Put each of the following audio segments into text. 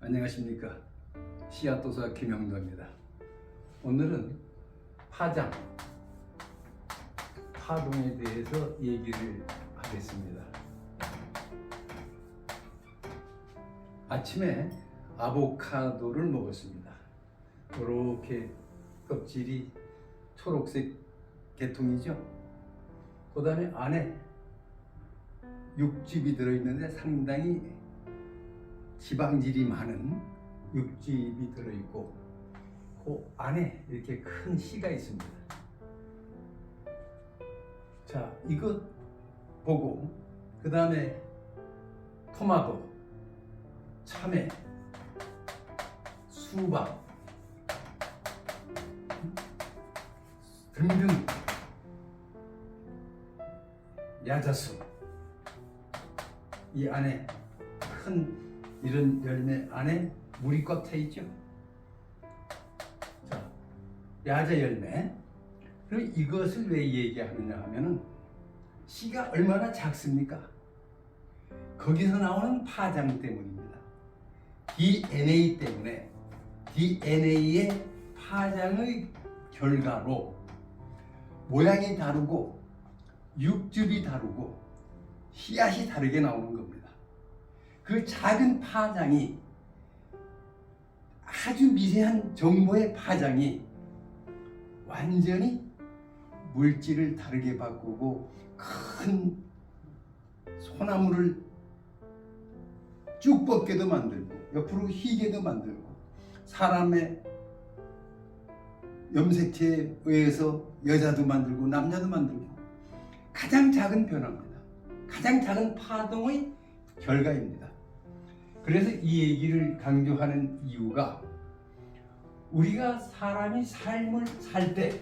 안녕하십니까. 씨앗도사 김영도입니다. 오늘은 파동에 대해서 얘기를 하겠습니다. 아침에 아보카도를 먹었습니다. 이렇게 껍질이 초록색 계통이죠. 그 다음에 안에 육즙이 들어있는데 상당히 지방질이 많은 육즙이 들어있고 그 안에 이렇게 큰 씨가 있습니다. 자, 이것 보고 그 다음에 토마토, 참외, 수박 등등 야자수, 이 안에 큰 이런 열매 안에 물이 꽉 차 있죠. 자, 야자 열매. 그럼 이것을 왜 얘기하느냐 하면은 씨가 얼마나 작습니까? 거기서 나오는 파장 때문입니다. DNA 때문에, DNA의 파장의 결과로 모양이 다르고 육즙이 다르고 씨앗이 다르게 나오는 겁니다. 그 작은 파장이, 아주 미세한 정보의 파장이 완전히 물질을 다르게 바꾸고 큰 소나무를 쭉 뻗게도 만들고 옆으로 휘게도 만들고 사람의 염색체에 의해서 여자도 만들고 남자도 만들고 가장 작은 변화입니다. 가장 작은 파동의 결과입니다. 그래서 이 얘기를 강조하는 이유가 우리가 사람이 삶을 살 때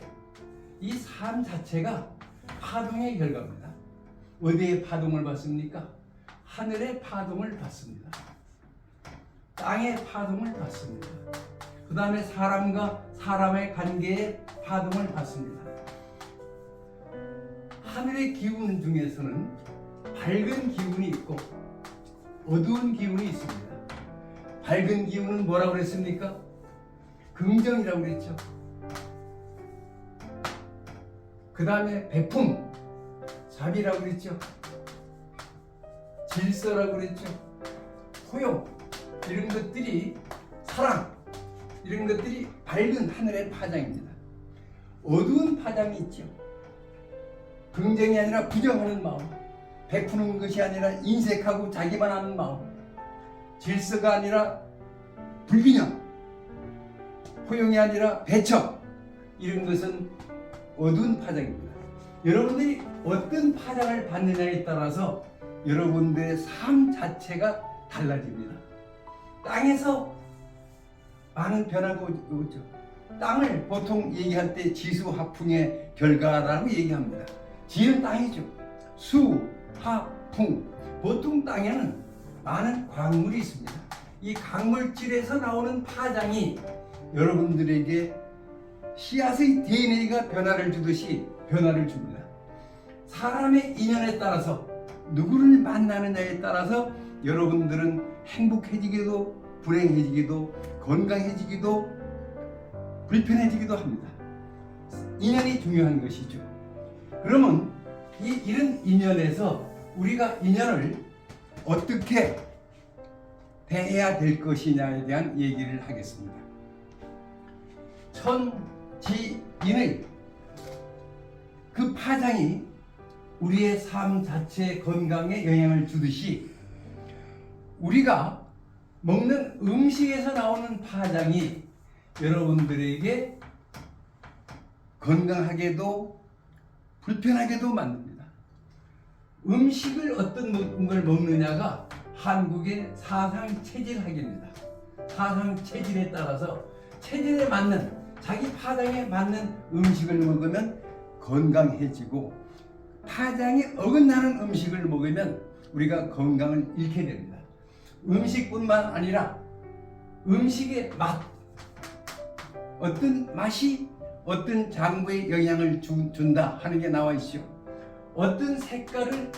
이 삶 자체가 파동의 결과입니다. 어디에 파동을 받습니까? 하늘의 파동을 받습니다. 땅의 파동을 받습니다. 그 다음에 사람과 사람의 관계의 파동을 받습니다. 하늘의 기운 중에서는 밝은 기운이 있고 어두운 기운이 있습니다. 밝은 기운은 뭐라고 그랬습니까? 긍정이라고 그랬죠. 그 다음에 배품, 자비라고 그랬죠. 질서라고 그랬죠. 포용, 이런 것들이, 사랑, 이런 것들이 밝은 하늘의 파장입니다. 어두운 파장이 있죠. 긍정이 아니라 부정하는 마음, 베푸는 것이 아니라 인색하고 자기만 하는 마음, 질서가 아니라 불균형, 포용이 아니라 배척, 이런 것은 어두운 파장입니다. 여러분들이 어떤 파장을 받느냐에 따라서 여러분들의 삶 자체가 달라집니다. 땅에서 많은 변화가 오죠. 땅을 보통 얘기할 때 지수화풍의 결과라고 얘기합니다. 지는 땅이죠. 수, 화, 풍. 보통 땅에는 많은 광물이 있습니다. 이 광물질에서 나오는 파장이 여러분들에게 씨앗의 DNA가 변화를 주듯이 변화를 줍니다. 사람의 인연에 따라서 누구를 만나느냐에 따라서 여러분들은 행복해지기도 불행해지기도 건강해지기도 불편해지기도 합니다. 인연이 중요한 것이죠. 그러면 이런 인연에서 우리가 인연을 어떻게 대해야 될 것이냐에 대한 얘기를 하겠습니다. 천지인의 그 파장이 우리의 삶 자체의 건강에 영향을 주듯이 우리가 먹는 음식에서 나오는 파장이 여러분들에게 건강하게도 불편하게도 만듭니다. 음식을 어떤 걸 먹느냐가 한국의 사상 체질학입니다. 사상 체질에 따라서 체질에 맞는, 자기 파장에 맞는 음식을 먹으면 건강해지고 파장에 어긋나는 음식을 먹으면 우리가 건강을 잃게 됩니다. 음식뿐만 아니라 음식의 맛, 어떤 맛이 어떤 장부에 영향을 준다 하는 게 나와 있죠. 어떤 색깔을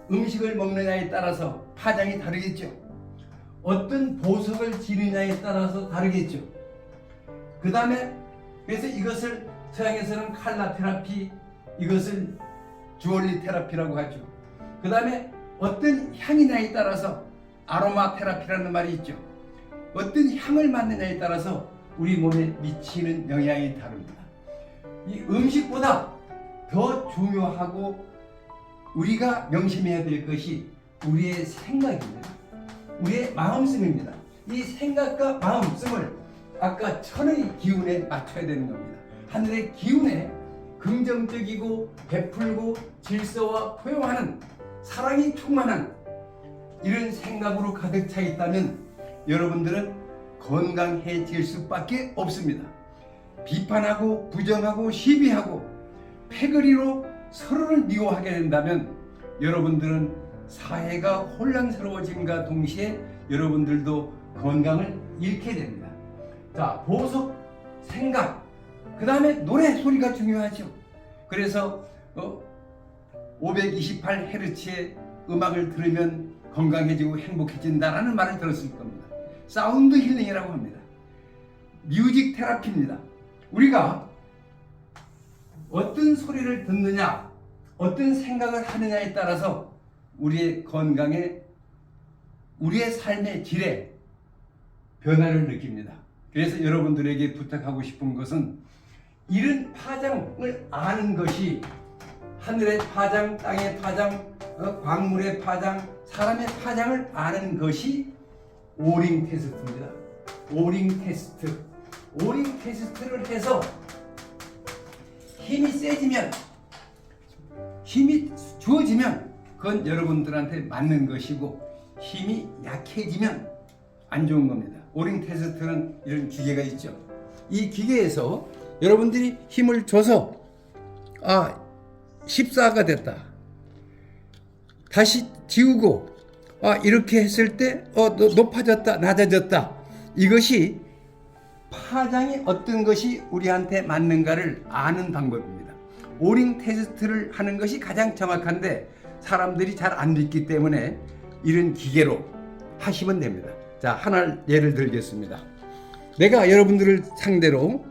음식을 먹느냐에 따라서 파장이 다르겠죠. 어떤 보석을 지느냐에 따라서 다르겠죠. 그 다음에 그래서 이것을 서양에서는 칼라 테라피, 이것을 주얼리 테라피라고 하죠. 그 다음에 어떤 향이냐에 따라서 아로마 테라피라는 말이 있죠. 어떤 향을 맡느냐에 따라서 우리 몸에 미치는 영향이 다릅니다. 이 음식보다 더 중요하고 우리가 명심해야 될 것이 우리의 생각입니다. 우리의 마음씀입니다. 이 생각과 마음씀을 아까 천의 기운에 맞춰야 되는 겁니다. 하늘의 기운에 긍정적이고 베풀고 질서와 포용하는 사랑이 충만한 이런 생각으로 가득 차 있다면 여러분들은 건강해질 수밖에 없습니다. 비판하고 부정하고 시비하고 패거리로 서로를 미워하게 된다면 여러분들은 사회가 혼란스러워짐과 동시에 여러분들도 건강을 잃게 됩니다. 자, 보석, 생각, 그 다음에 노래 소리가 중요하죠. 그래서 528Hz의 음악을 들으면 건강해지고 행복해진다라는 말을 들었을 겁니다. 사운드 힐링이라고 합니다. 뮤직 테라피입니다. 우리가 어떤 소리를 듣느냐, 어떤 생각을 하느냐에 따라서 우리의 건강에, 우리의 삶의 질에 변화를 느낍니다. 그래서 여러분들에게 부탁하고 싶은 것은 이런 파장을 아는 것이 하늘의 파장, 땅의 파장, 광물의 파장, 사람의 파장을 아는 것이 오링 테스트입니다. 오링 테스트. 오링 테스트를 해서 힘이 세지면, 힘이 주어지면 그건 여러분들한테 맞는 것이고 힘이 약해지면 안 좋은 겁니다. 오링 테스트는 이런 기계가 있죠. 이 기계에서 여러분들이 힘을 줘서 14가 됐다. 다시 지우고 이렇게 했을 때 높아졌다, 낮아졌다. 이것이 파장이 어떤 것이 우리한테 맞는가를 아는 방법입니다. 오링 테스트를 하는 것이 가장 정확한데 사람들이 잘 안 믿기 때문에 이런 기계로 하시면 됩니다. 자, 하나 예를 들겠습니다. 내가 여러분들을 상대로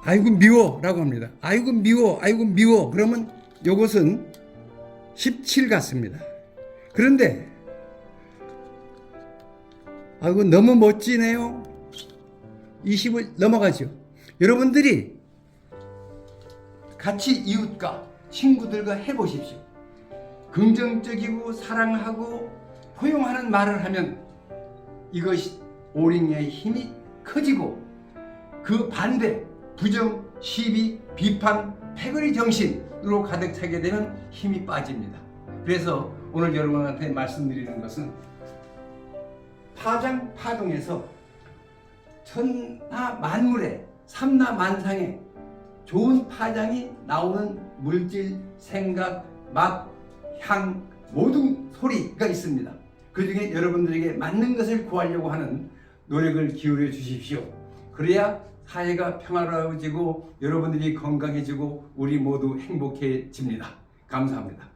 아이고 미워 라고 합니다. 아이고 미워, 아이고 미워. 그러면 이것은 17 같습니다. 그런데 아이고 너무 멋지네요. 20을 넘어가죠. 여러분들이 같이 이웃과 친구들과 해보십시오. 긍정적이고 사랑하고 포용하는 말을 하면 이것이 오링의 힘이 커지고 그 반대 부정, 시비, 비판, 패거리 정신으로 가득 차게 되면 힘이 빠집니다. 그래서 오늘 여러분한테 말씀드리는 것은 파장 파동에서 천하 만물에 삼라만상에 좋은 파장이 나오는 물질, 생각, 맛, 향, 모든 소리가 있습니다. 그 중에 여러분들에게 맞는 것을 구하려고 하는 노력을 기울여 주십시오. 그래야 사회가 평화로워지고 여러분들이 건강해지고 우리 모두 행복해집니다. 감사합니다.